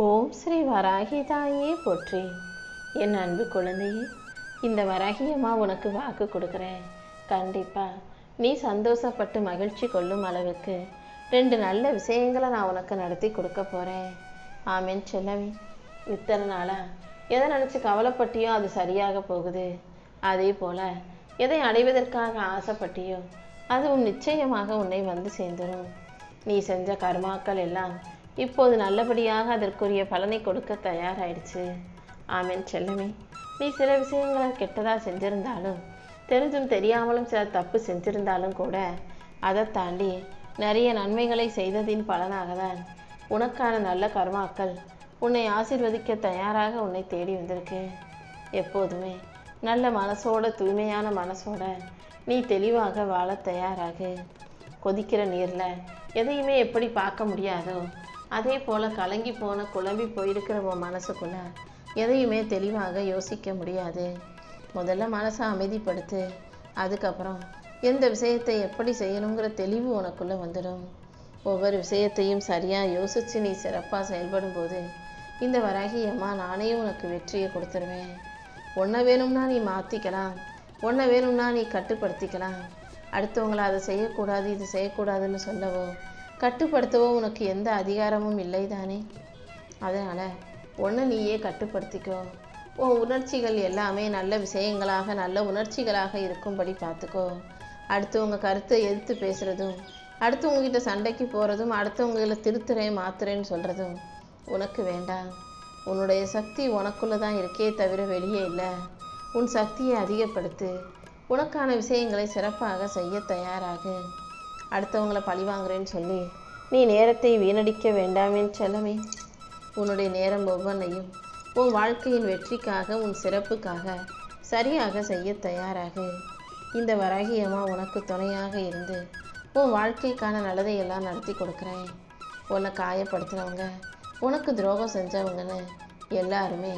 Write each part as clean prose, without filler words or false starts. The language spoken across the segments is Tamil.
ஓம் ஸ்ரீ வராகி தாயே போற்றி. என் அன்பு குழந்தையே, இந்த வராகி அம்மா உனக்கு வாக்கு கொடுக்குறேன். கண்டிப்பாக நீ சந்தோஷப்பட்டு மகிழ்ச்சி கொள்ளும் அளவுக்கு 2 நல்ல விஷயங்களை நான் உனக்கு நடத்தி கொடுக்க போகிறேன். ஆமீன் செல்லவி. இத்தனை நாளாக எதை நினச்சி கவலைப்பட்டியோ அது சரியாக போகுது. அதே போல் எதை அடைவதற்காக ஆசைப்பட்டியோ அதுவும் நிச்சயமாக உன்னை வந்து சேர்ந்துடும். நீ செஞ்ச கர்மாக்கள் எல்லாம் இப்போது நல்லபடியாக அதற்குரிய பலனை கொடுக்க தயாராகிடுச்சு. ஆமீன் செல்லமே. நீ சில விஷயங்களை கெட்டதாக செஞ்சிருந்தாலும், தெரிஞ்சும் தெரியாமலும் சில தப்பு செஞ்சிருந்தாலும் கூட அதை தாண்டி நிறைய நன்மைகளை செய்ததின் பலனாக தான் உனக்கான நல்ல கர்மாக்கள் உன்னை ஆசீர்வதிக்க தயாராக உன்னை தேடி வந்திருக்கு. எப்போதுமே நல்ல மனசோட, தூய்மையான மனசோட நீ தெளிவாக வாழ தயாராகு. கொதிக்கிற நீரில் எதையுமே எப்படி பார்க்க முடியாதோ அதே போல் கலங்கி போன, குழம்பி போயிருக்கிற உன் மனசுக்குள்ள எதையுமே தெளிவாக யோசிக்க முடியாது. முதல்ல மனசை அமைதிப்படுத்து. அதுக்கப்புறம் எந்த விஷயத்தை எப்படி செய்யணுங்கிற தெளிவு உனக்குள்ளே வந்துடும். ஒவ்வொரு விஷயத்தையும் சரியாக யோசித்து நீ சிறப்பாக செயல்படும் போது இந்த வராகி அம்மா நானே உனக்கு வெற்றியை கொடுத்துருவேன். ஒன்றை வேணும்னா நீ மாற்றிக்கலாம், ஒன்றை வேணும்னா நீ கட்டுப்படுத்திக்கலாம். அடுத்தவங்களை அதை செய்யக்கூடாது, இது செய்யக்கூடாதுன்னு சொல்லவோ கட்டுப்படுத்தவோ உனக்கு எந்த அதிகாரமும் இல்லை தானே. அதனால் ஒன்று நீயே கட்டுப்படுத்திக்கோ. உன் உணர்ச்சிகள் எல்லாமே நல்ல விஷயங்களாக, நல்ல உணர்ச்சிகளாக இருக்கும்படி பார்த்துக்கோ. அடுத்தவங்க கருத்தை எதிர்த்து பேசுகிறதும், அடுத்தவங்ககிட்ட சண்டைக்கு போகிறதும், அடுத்தவங்களை திருத்துறேன் மாத்துறேன்னு சொல்கிறதும் உனக்கு வேண்டாம். உன்னுடைய சக்தி உனக்குள்ளே தான் இருக்கே தவிர வெளியே இல்லை. உன் சக்தியை அதிகப்படுத்து. உனக்கான விஷயங்களை சிறப்பாக செய்ய தயாராகு. அடுத்தவங்களை பழி வாங்குறேன்னு சொல்லி நீ நேரத்தை வீணடிக்க வேண்டாமேன்னு செல்லமே. உன்னுடைய நேரம் ஒவ்வொன்றையும் உன் வாழ்க்கையின் வெற்றிக்காக, உன் சிறப்புக்காக சரியாக செய்ய தயாராகு. இந்த வராகி அம்மா உனக்கு துணையாக இருந்து உன் வாழ்க்கைக்கான நல்லதையெல்லாம் நடத்தி கொடுக்குறேன். உன்னை காயப்படுத்துகிறவங்க, உனக்கு துரோகம் செஞ்சவங்கன்னு எல்லாருமே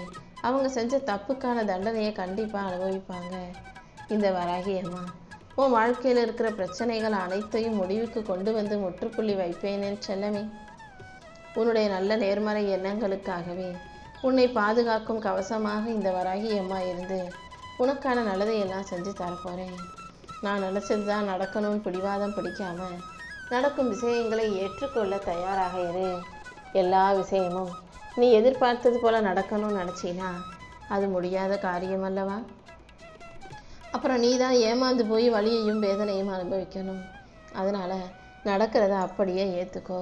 அவங்க செஞ்ச தப்புக்கான தண்டனையை கண்டிப்பாக அனுபவிப்பாங்க. இந்த வராகி அம்மா உன் வாழ்க்கையில் இருக்கிற பிரச்சனைகள் அனைத்தையும் முடிவுக்கு கொண்டு வந்து முற்றுப்புள்ளி வைப்பேனேன் செல்லமே. உன்னுடைய நல்ல நேர்மறை எண்ணங்களுக்காகவே உன்னை பாதுகாக்கும் கவசமாக இந்த வராகி அம்மா இருந்து உனக்கான நல்லதையெல்லாம் செஞ்சு தரப்போகிறேன். நான் நினச்சது தான் நடக்கணும்னு பிடிவாதம் பிடிக்காம நடக்கும் விஷயங்களை ஏற்றுக்கொள்ள தயாராக இரு. எல்லா விஷயமும் நீ எதிர்பார்த்தது போல் நடக்கணும்னு நினச்சினா அது முடியாத காரியம் அல்லவா? அப்புறம் நீ தான் ஏமாந்து போய் வலியையும் வேதனையும் அனுபவிக்கணும். அதனால் நடக்கிறத அப்படியே ஏற்றுக்கோ.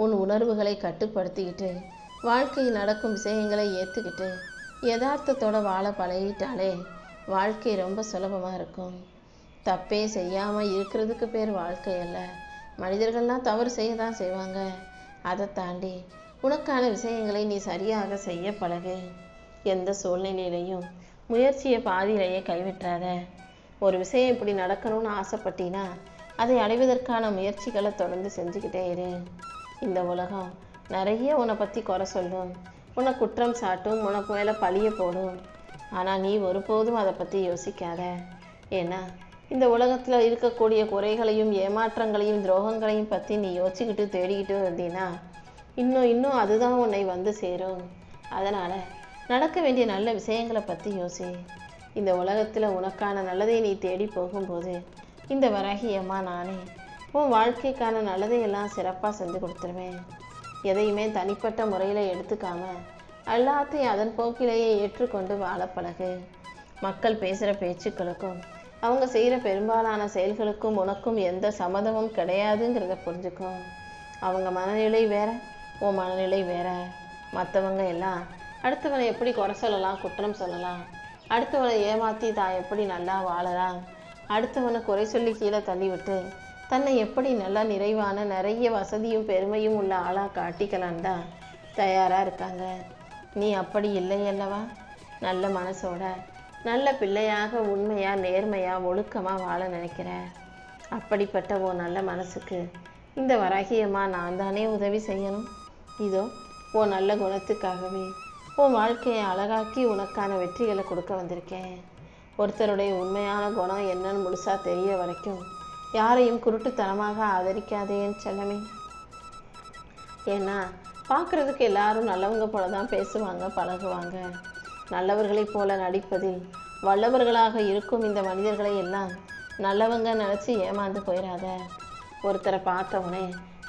உன் உணர்வுகளை கட்டுப்படுத்திக்கிட்டு வாழ்க்கையில் நடக்கும் விஷயங்களை ஏற்றுக்கிட்டு யதார்த்தத்தோட வாழ பழகிட்டாலே வாழ்க்கை ரொம்ப சுலபமாக இருக்கும். தப்பே செய்யாமல் இருக்கிறதுக்கு பேர் வாழ்க்கை அல்ல. மனிதர்கள்லாம் தவறு செய்ய தான் செய்வாங்க. அதை தாண்டி உனக்கான விஷயங்களை நீ சரியாக செய்ய பழகு. எந்த சூழ்நிலையிலையும் முயற்சியை பாதியிலேயே கைவிட்டாத. ஒரு விஷயம் இப்படி நடக்கணும்னு ஆசைப்பட்டினா அதை அடைவதற்கான முயற்சிகளை தொடர்ந்து செஞ்சுக்கிட்டே இரு. இந்த உலகம் நிறைய உன்னை பற்றி குறை சொல்லும், உன்னை குற்றம் சாட்டும், உனக்கு மேலே பழிய போடும். ஆனால் நீ ஒருபோதும் அதை பற்றி யோசிக்காத. ஏன்னா இந்த உலகத்தில் இருக்கக்கூடிய குறைகளையும், ஏமாற்றங்களையும், துரோகங்களையும் பற்றி நீ யோசிச்சுக்கிட்டு தேடிக்கிட்டு வந்தீன்னா இன்னும் அதுதான் உன்னை வந்து சேரும். அதனால் நடக்க வேண்டிய நல்ல விஷயங்களை பற்றி யோசி. இந்த உலகத்தில் உனக்கான நல்லதை நீ தேடி போகும்போது இந்த வராகி அம்மா நானே உன் வாழ்க்கைக்கான நல்லதையெல்லாம் சிறப்பாக செஞ்சு கொடுத்துருவேன். எதையுமே தனிப்பட்ட முறையில் எடுத்துக்காம எல்லாத்தையும் அதன் போக்கிலேயே ஏற்றுக்கொண்டு வாழ பழகு. மக்கள் பேசுகிற பேச்சுக்களுக்கும் அவங்க செய்கிற பெரும்பாலான செயல்களுக்கும் உனக்கும் எந்த சம்மதமும் கிடையாதுங்கிறத புரிஞ்சுக்கும். அவங்க மனநிலை வேற, உன் மனநிலை வேற. மற்றவங்க எல்லாம் அடுத்தவனை எப்படி குறை சொல்லலாம், குற்றம் சொல்லலாம், அடுத்தவனை ஏமாற்றி தான் எப்படி நல்லா வாழலாம், அடுத்தவனை குறை சொல்லி கீழே தள்ளிவிட்டு தன்னை எப்படி நல்லா நிறைவான, நிறைய வசதியும் பெருமையும் உள்ள ஆளாக காட்டிக்கலான் தான் தயாராக இருக்காங்க. நீ அப்படி இல்லை அல்லவா? நல்ல மனசோட, நல்ல பிள்ளையாக, உண்மையாக, நேர்மையாக, ஒழுக்கமாக வாழ நினைக்கிற. அப்படிப்பட்ட ஓ நல்ல மனசுக்கு இந்த வராகியம்மா நான் தானே உதவி செய்யணும். இதோ ஓ நல்ல குணத்துக்காகவே உன் வாழ்க்கையை அழகாக்கி உனக்கான வெற்றிகளை கொடுக்க வந்திருக்கேன். ஒருத்தருடைய உண்மையான குணம் என்னன்னு முழுசாக தெரிய வரைக்கும் யாரையும் குருட்டுத்தனமாக ஆதரிக்காதேன்னு செல்லமே. ஏன்னா பார்க்குறதுக்கு எல்லாரும் நல்லவங்க போல தான் பேசுவாங்க, பழகுவாங்க. நல்லவர்களைப் போல நடிப்பதில் வல்லவர்களாக இருக்கும் இந்த மனிதர்களை எல்லாம் நல்லவங்க நினச்சி ஏமாந்து போயிடாத. ஒருத்தரை பார்த்தவொடனே,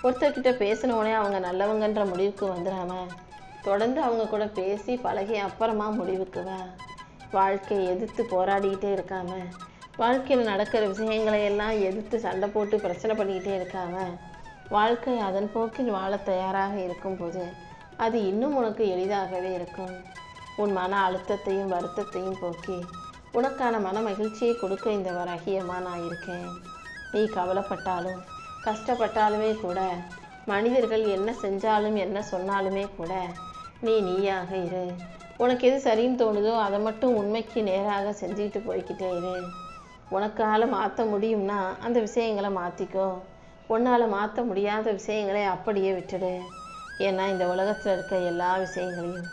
ஒருத்தர்கிட்ட பேசினவுடனே அவங்க நல்லவங்கன்ற முடிவுக்கு வந்துடாம தொடர்ந்து அவங்க கூட பேசி பழகி அப்புறமா முடிவுக்கு வா. வாழ்க்கையை எதிர்த்து போராடிக்கிட்டே இருக்காம, வாழ்க்கையில் நடக்கிற விஷயங்களை எல்லாம் எதிர்த்து சண்டை போட்டு பிரச்சனை பண்ணிக்கிட்டே இருக்காம, வாழ்க்கை அதன் போக்கில் வாழ தயாராக இருக்கும்போது அது இன்னும் உனக்கு எளிதாகவே இருக்கும். உன் மன அழுத்தத்தையும் வருத்தத்தையும் போக்கி உனக்கான மன மகிழ்ச்சியை கொடுக்க இந்த வராகியமாக நான் இருக்கேன். நீ கவலைப்பட்டாலும் கஷ்டப்பட்டாலுமே கூட, மனிதர்கள் என்ன செஞ்சாலும் என்ன சொன்னாலுமே கூட நீயாக இரு. உனக்கு எது சரின்னு தோணுதோ அதை மட்டும் உண்மைக்கு நேராக செஞ்சுக்கிட்டு போய்கிட்டே இரு. உனக்கால மாற்ற முடியும்னா அந்த விஷயங்களை மாற்றிக்கோ. உன்னால் மாற்ற முடியாத விஷயங்களை அப்படியே விட்டுடு. ஏன்னா இந்த உலகத்தில் இருக்க எல்லா விஷயங்களையும்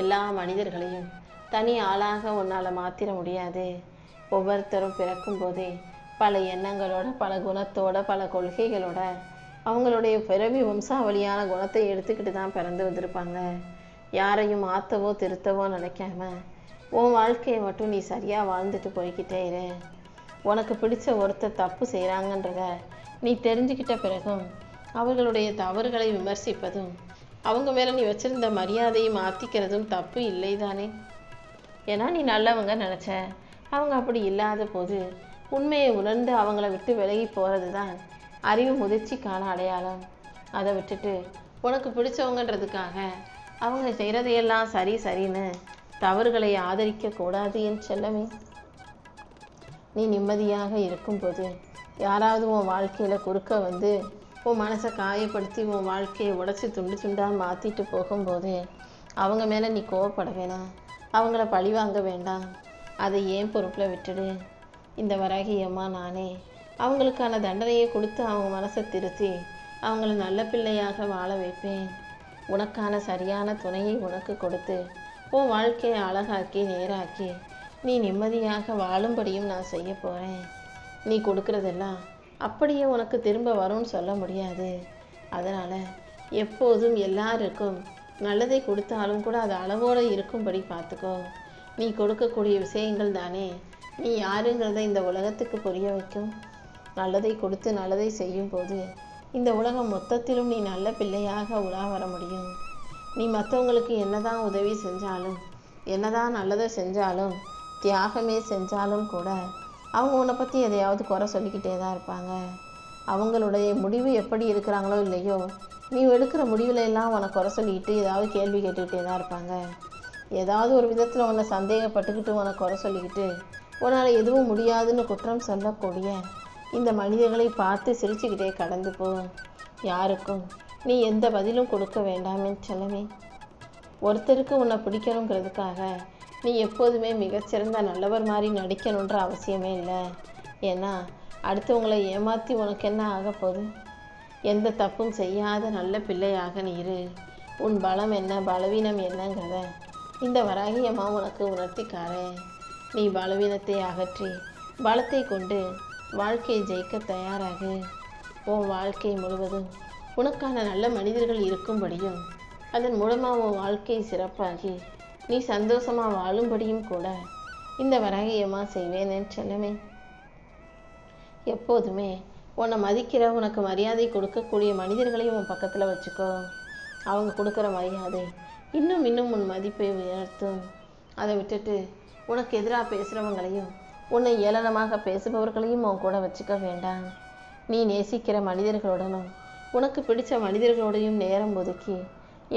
எல்லா மனிதர்களையும் தனி ஆளாக உன்னால் மாற்றிட முடியாது. ஒவ்வொருத்தரும் பிறக்கும் போதே பல எண்ணங்களோட, பல குணத்தோட, பல கொள்கைகளோட, அவங்களுடைய பிறவி வம்சாவளியான குணத்தை எடுத்துக்கிட்டு தான் பிறந்து வந்திருப்பாங்க. யாரையும் மாற்றவோ திருத்தவோ நினைக்காம உன் வாழ்க்கையை மட்டும் நீ சரியாக வாழ்ந்துட்டு போய்கிட்டே இரு. உனக்கு பிடிச்ச ஒருத்தர் தப்பு செய்கிறாங்கன்றத நீ தெரிஞ்சுக்கிட்ட பிறகும் அவர்களுடைய தவறுகளை விமர்சிப்பதும் அவங்க மேலே நீ வச்சிருந்த மரியாதையை மாற்றிக்கிறதும் தப்பு இல்லை தானே? ஏன்னா நீ நல்லவங்க நினச்ச, அவங்க அப்படி இல்லாத போது உண்மையை உணர்ந்து அவங்கள விட்டு விலகி போகிறது தான் அறிவு முதிர்ச்சிக்கான அடையாளம். அதை விட்டுட்டு உனக்கு பிடிச்சவங்கன்றதுக்காக அவங்க செய்கிறதையெல்லாம் சரின்னு தவறுகளை ஆதரிக்க கூடாது என் செல்லமே. நீ நிம்மதியாக இருக்கும்போது யாராவது உன் வாழ்க்கையில் குறுக்க வந்து உன் மனசை காயப்படுத்தி உன் வாழ்க்கையை உடச்சி துண்டு துண்டாக மாற்றிட்டு போகும்போது அவங்க மேலே நீ கோவப்பட வேணாம், அவங்கள பழி வாங்க வேண்டாம். அதை ஏன் பொறுப்பில் விட்டுடு. இந்த வராகியம்மா நானே அவங்களுக்கான தண்டனையை கொடுத்து அவங்க மனசை திருத்தி அவங்கள நல்ல பிள்ளையாக வாழ வைப்பேன். உனக்கான சரியான துணையை உனக்கு கொடுத்து உன் வாழ்க்கையை அழகாக்கி நேராக்கி நீ நிம்மதியாக வாழும்படியும் நான் செய்ய போகிறேன். நீ கொடுக்குறதெல்லாம் அப்படியே உனக்கு திரும்ப வரும்னு சொல்ல முடியாது. அதனால் எப்போதும் எல்லாருக்கும் நல்லதை கொடுத்தாலும் கூட அது அளவோடு இருக்கும்படி பார்த்துக்கோ. நீ கொடுக்கக்கூடிய விஷயங்கள் தானே நீ யாருங்கிறத இந்த உலகத்துக்கு புரிய வைக்கும். நல்லதை கொடுத்து நல்லதை செய்யும் போது இந்த உலகம் மொத்தத்திலும் நீ நல்ல பிள்ளையாக உலா வர முடியும். நீ மற்றவங்களுக்கு என்னதான் உதவி செஞ்சாலும், என்னதான் நல்லதை செஞ்சாலும், தியாகமே செஞ்சாலும் கூட அவங்க உன்னை பற்றி எதையாவது குறை சொல்லிக்கிட்டே தான் இருப்பாங்க. அவங்களுடைய முடிவு எப்படி இருக்கிறாங்களோ இல்லையோ, நீ எடுக்கிற முடிவில் எல்லாம் உன்னை குறை சொல்லிக்கிட்டு ஏதாவது கேள்வி கேட்டுக்கிட்டே தான் இருப்பாங்க. ஏதாவது ஒரு விதத்தில் உன்னை சந்தேகப்பட்டுக்கிட்டு உன்னை குறை சொல்லிக்கிட்டு உன்னால் எதுவும் முடியாதுன்னு குற்றம் சொல்லக்கூடிய இந்த மனிதர்களை பார்த்து சிரிச்சுக்கிட்டே கடந்து போ. யாருக்கும் நீ எந்த பதிலும் கொடுக்க வேண்டாமே செல்லமே. ஒருத்தருக்கு உன்னை பிடிக்கணுங்கிறதுக்காக நீ எப்போதுமே மிகச்சிறந்த நல்லவர் மாதிரி நடிக்கணுன்ற அவசியமே இல்லை. ஏன்னா அடுத்தவங்களை ஏமாற்றி உனக்கு என்ன ஆக போகுது? எந்த தப்பும் செய்யாத நல்ல பிள்ளையாக நீ இரு. உன் பலம் என்ன, பலவீனம் என்னங்கிறத இந்த வராகியம்மா உனக்கு உணர்த்திக்காரேன். நீ பலவீனத்தை அகற்றி பலத்தை கொண்டு வாழ்க்கையை ஜெயிக்க தயாராகு. உன் வாழ்க்கை முழுவதும் உனக்கான நல்ல மனிதர்கள் இருக்கும்படியும் அதன் மூலமாக உன் வாழ்க்கை சிறப்பாகி நீ சந்தோஷமாக வாழும்படியும் கூட இந்த வராகியம்மா செய்வேன் என் செல்லமே. எப்போதுமே உன்னை மதிக்கிற, உனக்கு மரியாதை கொடுக்கக்கூடிய மனிதர்களையும் உன் பக்கத்தில் வச்சுக்கோ. அவங்க கொடுக்குற மரியாதை இன்னும் இன்னும் உன் மதிப்பை உயர்த்தும். அதை விட்டுட்டு உனக்கு எதிராக பேசுகிறவங்களையும் உன்னை ஏளனமாக பேசுபவர்களையும் உன் கூட வச்சுக்க வேண்டாம். நீ நேசிக்கிற மனிதர்களுடனும் உனக்கு பிடிச்ச மனிதர்களோடையும் நேரம் ஒதுக்கி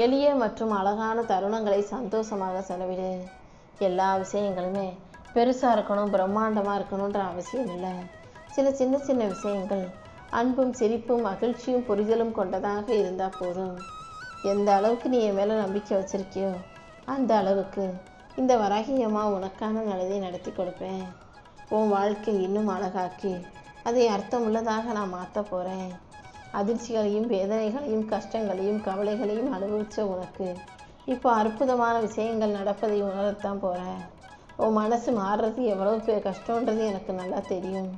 எளிய மற்றும் அழகான தருணங்களை சந்தோஷமாக செலவிடு. எல்லா விஷயங்களுமே பெருசாக இருக்கணும், பிரம்மாண்டமாக இருக்கணுன்ற அவசியம் இல்லை. சில சின்ன சின்ன விஷயங்கள் அன்பும் சிரிப்பும் மகிழ்ச்சியும் புரிதலும் கொண்டதாக இருந்தால் போதும். எந்த அளவுக்கு நீ என் மேலே நம்பிக்கை வச்சிருக்கியோ அந்த அளவுக்கு இந்த வராகியம்மா உனக்கான நல்லதை நடத்தி கொடுப்பேன். உன் வாழ்க்கை இன்னும் அழகாக்கி அதை அர்த்தமுள்ளதாக நான் மாற்ற போகிறேன். அதிர்ச்சிகளையும் வேதனைகளையும் கஷ்டங்களையும் கவலைகளையும் அனுபவித்த உனக்கு இப்போ அற்புதமான விஷயங்கள் நடப்பதை உணரத்தான் போகிறேன். உன் மனசு மாறுறது எவ்வளோ கஷ்டன்றது எனக்கு நல்லா தெரியும்.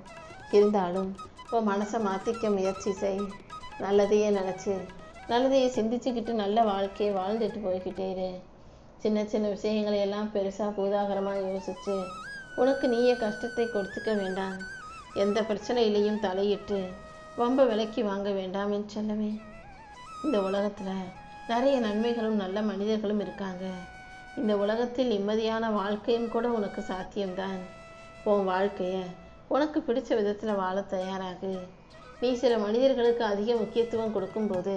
இருந்தாலும் உன் மனசை மாற்றிக்க முயற்சி செய். நல்லதையே நினச்சி நல்லதையை சிந்திச்சுக்கிட்டு நல்ல வாழ்க்கையை வாழ்ந்துட்டு போய்கிட்டே இரு. சின்ன சின்ன விஷயங்களை எல்லாம் பெருசாக பூதாகரமாக யோசிச்சு உனக்கு நீயே கஷ்டத்தை கொடுத்துக்க வேண்டாம். எந்த பிரச்சனையிலையும் தலையிட்டு வம்ப விலைக்கு வாங்க வேண்டாம் என் செல்லமே. இந்த உலகத்தில் நிறைய நன்மைகளும் நல்ல மனிதர்களும் இருக்காங்க. இந்த உலகத்தில் நிம்மதியான வாழ்க்கையும் கூட உனக்கு சாத்தியம்தான். உன் வாழ்க்கையை உனக்கு பிடிச்ச விதத்தில் வாழ தயாராகு. நீ சில மனிதர்களுக்கு அதிக முக்கியத்துவம் கொடுக்கும்போது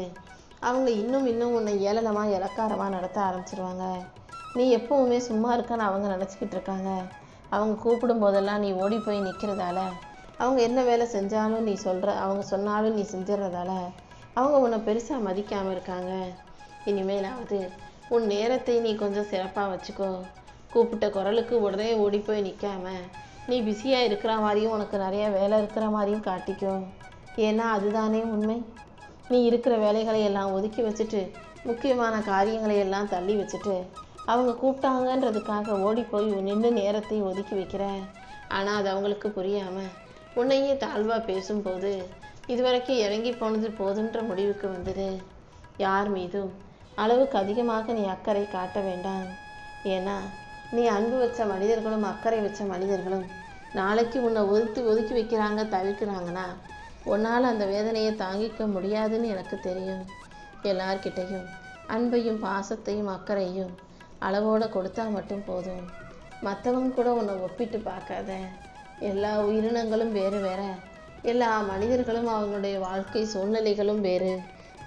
அவங்க இன்னும் உன்னை ஏளனமாக இலக்காரமாக நடத்த ஆரம்பிச்சிருவாங்க. நீ எப்பவுமே சும்மா இருக்கான்னு அவங்க நினச்சிக்கிட்டு இருக்காங்க. அவங்க கூப்பிடும் போதெல்லாம் நீ ஓடி போய் நிற்கிறதால, அவங்க என்ன வேலை செஞ்சாலும் அவங்க சொன்னாலும் நீ செஞ்சிடறதால அவங்க உன்னை பெருசாக மதிக்காமல் இருக்காங்க. இனிமேலாவது உன் நேரத்தை நீ கொஞ்சம் சிறப்பாக வச்சுக்கோ. கூப்பிட்ட குரலுக்கு உடனே ஓடி போய் நிற்காம நீ பிஸியாக இருக்கிற மாதிரியும் உனக்கு நிறைய வேலை இருக்கிற மாதிரியும் காட்டிக்கும். ஏன்னா அதுதானே உண்மை. நீ இருக்கிற வேலைகளை எல்லாம் ஒதுக்கி வச்சுட்டு முக்கியமான காரியங்களை எல்லாம் தள்ளி வச்சுட்டு அவங்க கூப்பிட்டாங்கன்றதுக்காக ஓடி போய் நின்று நேரத்தை ஒதுக்கி வைக்கிற. ஆனால் அது அவங்களுக்கு புரியாமல் உன்னையே தாழ்வாக பேசும்போது இதுவரைக்கும் இறங்கி போனது போதுன்ற முடிவுக்கு வந்துடு. யார் மீதும் அளவுக்கு அதிகமாக நீ அக்கறை காட்ட வேண்டாம். ஏன்னா நீ அன்பு வச்ச மனிதர்களும் அக்கறை வச்ச மனிதர்களும் நாளைக்கு உன்னை ஒதுக்கி வைக்கிறாங்க, தவிர்க்கிறாங்கன்னா உன்னால் அந்த வேதனையை தாங்கிக்க முடியாதுன்னு எனக்கு தெரியும். எல்லார்கிட்டையும் அன்பையும் பாசத்தையும் அக்கறையும் அளவோடு கொடுத்தா மட்டும் போதும். மற்றவங்க கூட உன்னை ஒப்பிட்டு பார்க்காத. எல்லா உயிரினங்களும் வேறு வேற. எல்லா மனிதர்களும் அவங்களுடைய வாழ்க்கை சூழ்நிலைகளும் வேறு.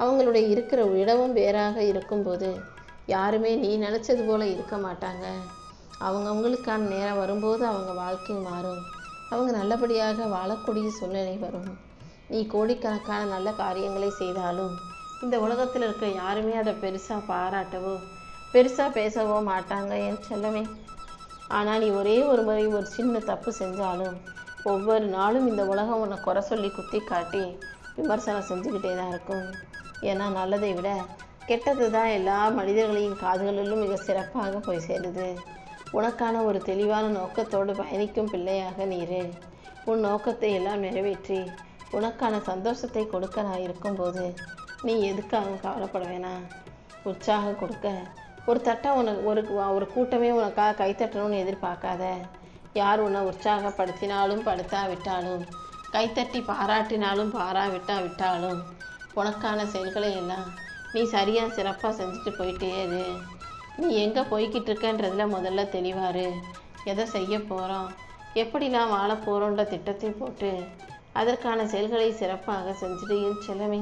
அவங்களுடைய இருக்கிற இடமும் வேறாக இருக்கும்போது யாருமே நீ நினச்சது போல் இருக்க மாட்டாங்க. அவங்கவுங்களுக்கான நேரம் வரும்போது அவங்க வாழ்க்கை மாறும். அவங்க நல்லபடியாக வாழக்கூடிய சூழ்நிலை வரும். நீ கோடிக்கணக்கான நல்ல காரியங்களை செய்தாலும் இந்த உலகத்தில் இருக்க யாருமே அதை பெருசாக பாராட்டவோ பெருசாக பேசவோ மாட்டாங்க என் செல்லமே. ஆனால் நீ ஒரே ஒரு முறை ஒரு சின்ன தப்பு செஞ்சாலும் ஒவ்வொரு நாளும் இந்த உலகம் உன்னை குறை சொல்லி குத்தி காட்டி விமர்சனம் செஞ்சுக்கிட்டே தான் இருக்கும். ஏன்னா நல்லதை விட கெட்டது தான் எல்லா மனிதர்களின் காதுகளிலும் மிக சிறப்பாக போய் சேருது. உனக்கான ஒரு தெளிவான நோக்கத்தோடு பயணிக்கும் பிள்ளையாக நீரு. உன் நோக்கத்தை எல்லாம் நிறைவேற்றி உனக்கான சந்தோஷத்தை கொடுக்க நான் இருக்கும்போது நீ எதுக்காக கவலைப்பட வேணாம். உற்சாகம் கொடுக்க ஒரு தட்டம் ஒரு கூட்டமே உனக்காக கைத்தட்டணும்னு எதிர்பார்க்காத. யார் உன்னை உற்சாகப்படுத்தினாலும் படுத்தாவிட்டாலும், கைத்தட்டி பாராட்டினாலும் பாராவிட்டாலும் உனக்கான செயல்களை எல்லாம் நீ சரியாக சிறப்பாக செஞ்சுட்டு போயிட்டே இரு. நீ எங்கே போய்கிட்டு இருக்கன்றதுல முதல்ல தெளிவாரு. எதை செய்ய போகிறோம், எப்படிலாம் வாழ போகிறோன்ற திட்டத்தை போட்டு அதற்கான செயல்களை சிறப்பாக செஞ்சுட்டு என் செல்லமே.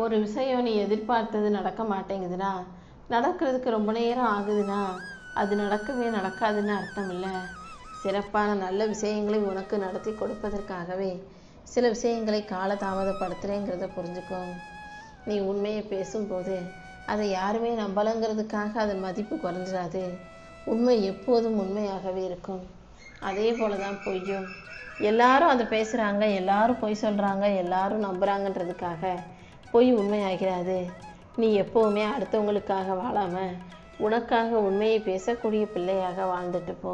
ஒரு விஷயம் நீ எதிர்பார்த்தது நடக்க மாட்டேங்குதுன்னா, நடக்கிறதுக்கு ரொம்ப நேரம் ஆகுதுன்னா அது நடக்காதுன்னு அர்த்தம் இல்லை. சிறப்பான நல்ல விஷயங்களை உனக்கு நடத்தி கொடுப்பதற்காகவே சில விஷயங்களை காலதாமதப்படுத்துகிறேங்கிறத புரிஞ்சுக்கோ. நீ உண்மையை பேசும்போது அதை யாருமே நம்பலங்கிறதுக்காக அதன் மதிப்பு குறைஞ்சிடாது. உண்மை எப்போதும் உண்மையாகவே இருக்கும். அதே போல தான் பொய்யும். எல்லாரும் அதை பேசுகிறாங்க, எல்லாரும் பொய் சொல்கிறாங்க, எல்லாரும் நம்புகிறாங்கன்றதுக்காக பொய் உண்மையாகிறாது. நீ எப்போவுமே அடுத்தவங்களுக்காக வாழாமல் உனக்காக உண்மையை பேசக்கூடிய பிள்ளையாக வாழ்ந்துட்டு போ.